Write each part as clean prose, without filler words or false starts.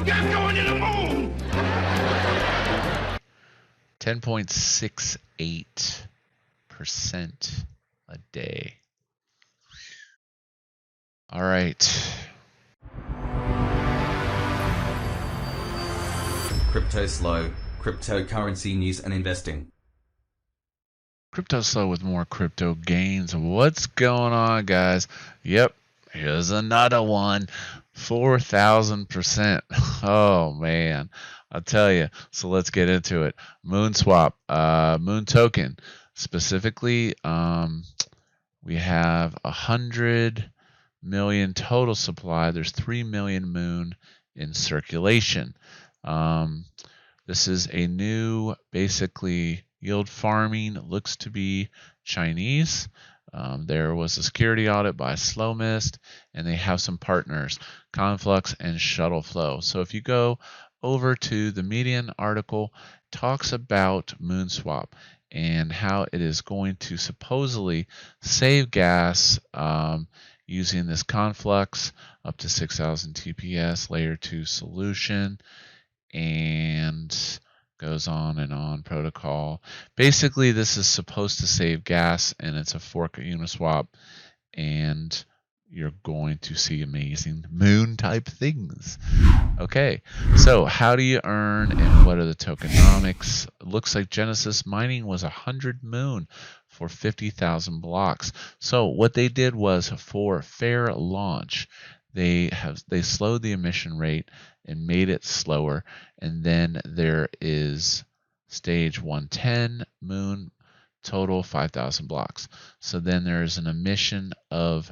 got going to the moon. 10.68% a day. All right. Cryptoslo, cryptocurrency news and investing. Cryptoslo with more crypto gains. What's going on, guys? Yep, here's another one. 4,000%. Oh man, I'll tell you. So let's get into it. MoonSwap, Moon token specifically. We have 100 million total supply. There's 3 million Moon in circulation. This is a new, basically, yield farming. Looks to be Chinese. There was a security audit by Slow Mist, and they have some partners, Conflux and Shuttleflow. So if you go over to the Median article, talks about MoonSwap and how it is going to supposedly save gas using this Conflux up to 6,000 TPS layer 2 solution, and goes on and on protocol. Basically, this is supposed to save gas, and it's a fork of Uniswap, and you're going to see amazing moon type things. Okay, so how do you earn and what are the tokenomics? It looks like Genesis mining was 100 Moon for 50,000 blocks. So what they did was, for fair launch, they slowed the emission rate and made it slower, and then there is stage 110 Moon, total 5,000 blocks. So then there's an emission of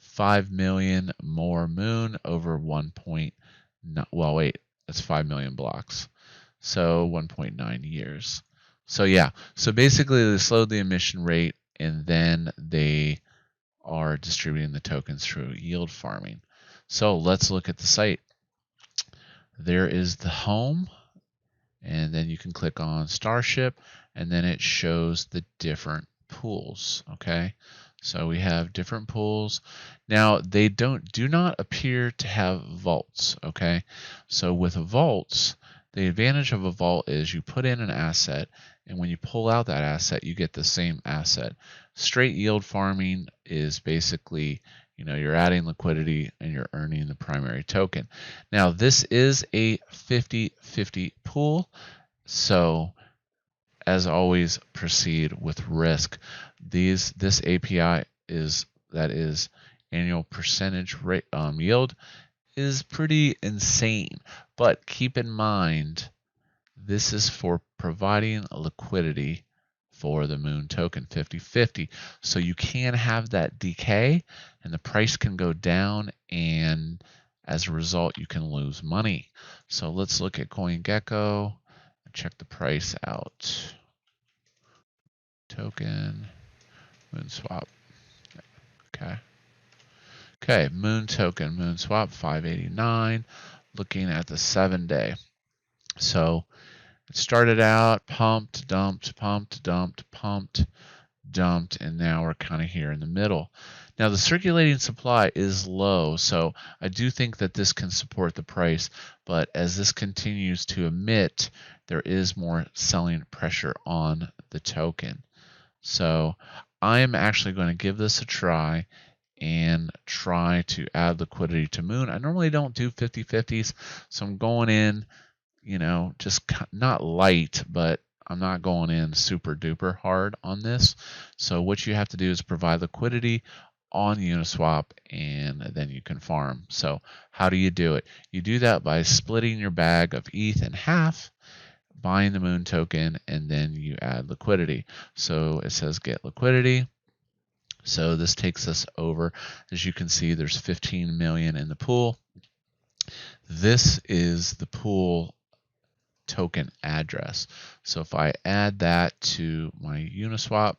5 million more Moon over 5 million blocks. So 1.9 years. So yeah, so basically they slowed the emission rate, and then they are distributing the tokens through yield farming. So let's look at the site. There is the home, and then you can click on Starship, and then it shows the different pools. Okay, so we have different pools. Now they do not appear to have vaults. Okay, so with vaults, the advantage of a vault is you put in an asset, and when you pull out that asset, you get the same asset. Straight yield farming is basically, you're adding liquidity and you're earning the primary token. Now, this is a 50-50 pool, so as always, proceed with risk. This API is annual percentage rate yield is pretty insane, but keep in mind this is for providing liquidity for the Moon token, 50-50. So you can have that decay, and the price can go down, and as a result, you can lose money. So let's look at CoinGecko and check the price out. Token, MoonSwap. Okay, Moon token, MoonSwap, 589. Looking at the 7-day. So it started out pumped, dumped, pumped, dumped, pumped, dumped, and now we're kind of here in the middle. Now the circulating supply is low, so I do think that this can support the price, but as this continues to emit, there is more selling pressure on the token. So I am actually going to give this a try and try to add liquidity to Moon. I normally don't do 50-50s, so I'm going in, just not light, but I'm not going in super duper hard on this. So what you have to do is provide liquidity on Uniswap, and then you can farm. So how do you do it? You do that by splitting your bag of ETH in half, buying the Moon token, and then you add liquidity. So it says get liquidity. So this takes us over. As you can see, there's 15 million in the pool. This is the pool token address. So if I add that to my Uniswap,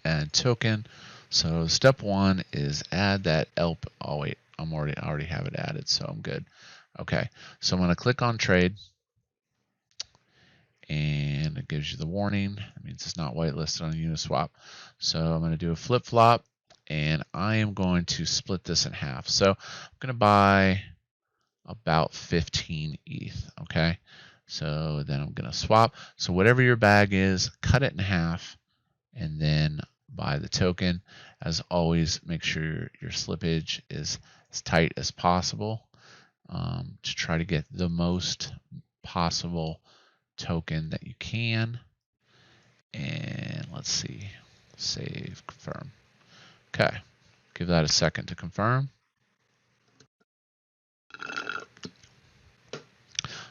add token. So step 1 is add that ELP. Oh wait, I already have it added, so I'm good. Okay, so I'm going to click on trade, and it gives you the warning. It means it's not whitelisted on Uniswap. So I'm going to do a flip flop, and I am going to split this in half. So I'm going to buy about 15 ETH. Okay, so then I'm going to swap. So whatever your bag is, cut it in half and then buy the token. As always, make sure your slippage is as tight as possible to try to get the most possible token that you can. And let's see, save, confirm. Okay, give that a second to confirm.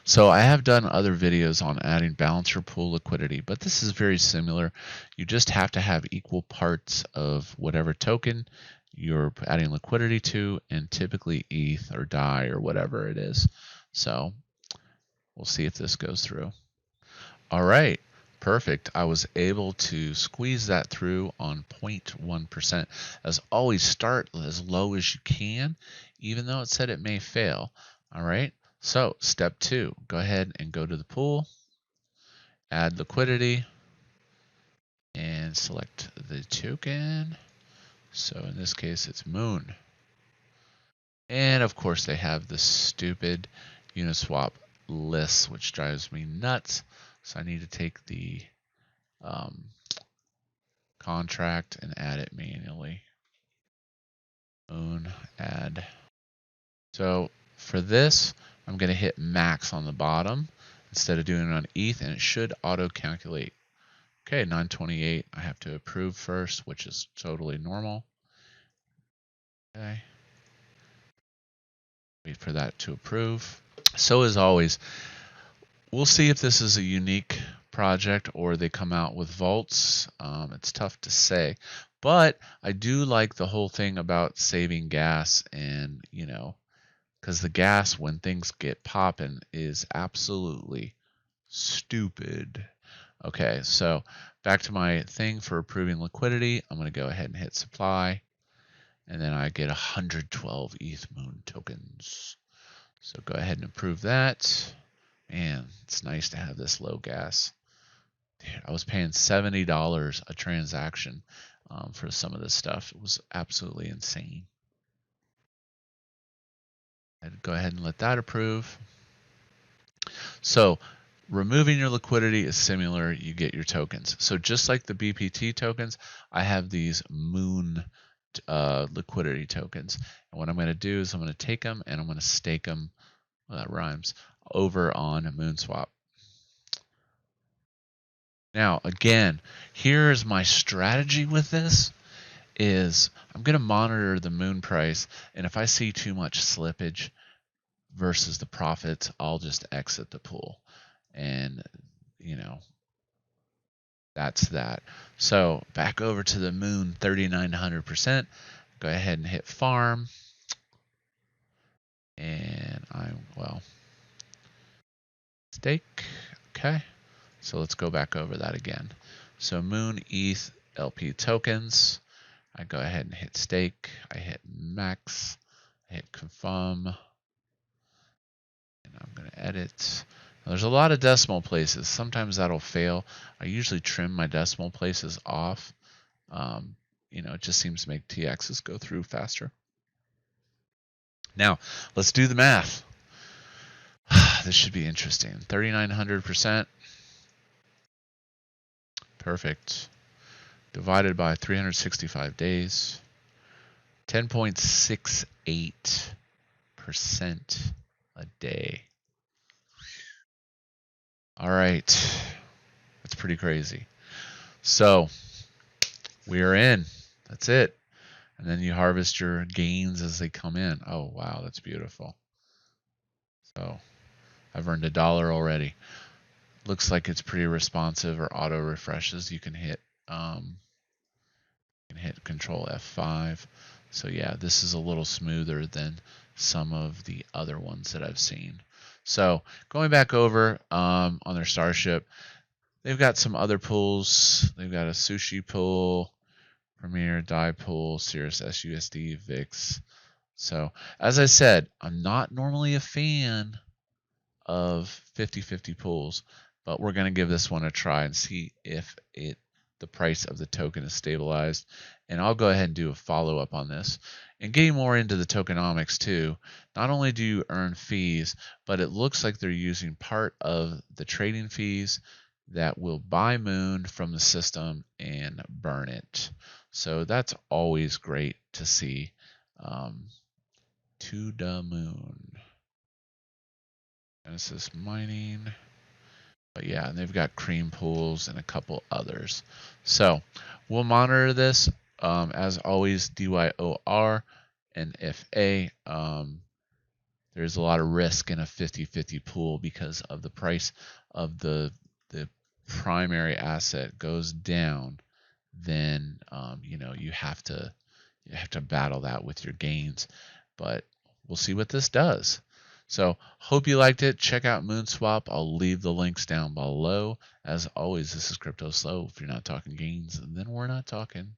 So I have done other videos on adding balancer pool liquidity, but this is very similar. You just have to have equal parts of whatever token you're adding liquidity to, and typically ETH or DAI or whatever it is. So we'll see if this goes through. All right, perfect. I was able to squeeze that through on 0.1%. As always, start as low as you can, even though it said it may fail. All right. So step 2, go ahead and go to the pool, add liquidity, and select the token. So in this case, it's Moon. And of course, they have the stupid Uniswap list, which drives me nuts. So I need to take the contract and add it manually. Moon, add. So for this, I'm going to hit max on the bottom instead of doing it on ETH, and it should auto calculate. Okay, 928. I have to approve first, which is totally normal. Okay. Wait for that to approve. So as always, we'll see if this is a unique project or they come out with vaults. It's tough to say, but I do like the whole thing about saving gas, and because the gas when things get popping is absolutely stupid. Okay, so back to my thing for approving liquidity. I'm going to go ahead and hit supply, and then I get 112 ETH Moon tokens. So go ahead and approve that. Man, it's nice to have this low gas. Dude, I was paying $70 a transaction for some of this stuff. It was absolutely insane. I'd go ahead and let that approve. So removing your liquidity is similar. You get your tokens. So just like the BPT tokens, I have these Moon liquidity tokens. And what I'm going to do is I'm going to take them and I'm going to stake them, well, that rhymes, over on MoonSwap. Now, again, here's my strategy with this is I'm going to monitor the Moon price, and if I see too much slippage versus the profits, I'll just exit the pool. And, that's that. So back over to the Moon 3,900%. Go ahead and hit farm. And stake. Okay. So let's go back over that again. So Moon ETH LP tokens. I go ahead and hit stake. I hit max. I hit confirm. And I'm going to edit. Now, there's a lot of decimal places. Sometimes that'll fail. I usually trim my decimal places off. It just seems to make TXs go through faster. Now, let's do the math. This should be interesting. 3,900%. Perfect. Divided by 365 days. 10.68% a day. All right. That's pretty crazy. So we are in. That's it. And then you harvest your gains as they come in. Oh, wow. That's beautiful. So I've earned $1 already. Looks like it's pretty responsive or auto refreshes. You can hit Control F5. So yeah, this is a little smoother than some of the other ones that I've seen. So going back over on their Starship, they've got some other pools. They've got a sushi pool, Premier, DAI pool, Cirrus SUSD, VIX. So as I said, I'm not normally a fan of 50-50 pools, but we're going to give this one a try and see if the price of the token is stabilized. And I'll go ahead and do a follow-up on this. And getting more into the tokenomics too, not only do you earn fees, but it looks like they're using part of the trading fees that will buy Moon from the system and burn it. So that's always great to see. To the moon. Genesis Mining. But yeah, and they've got cream pools and a couple others. So we'll monitor this. As always, DYOR and FA. There's a lot of risk in a 50-50 pool because of the price of the primary asset goes down. Then you have to battle that with your gains. But we'll see what this does. So hope you liked it. Check out MoonSwap. I'll leave the links down below. As always, this is Cryptoslo. If you're not talking gains, then we're not talking.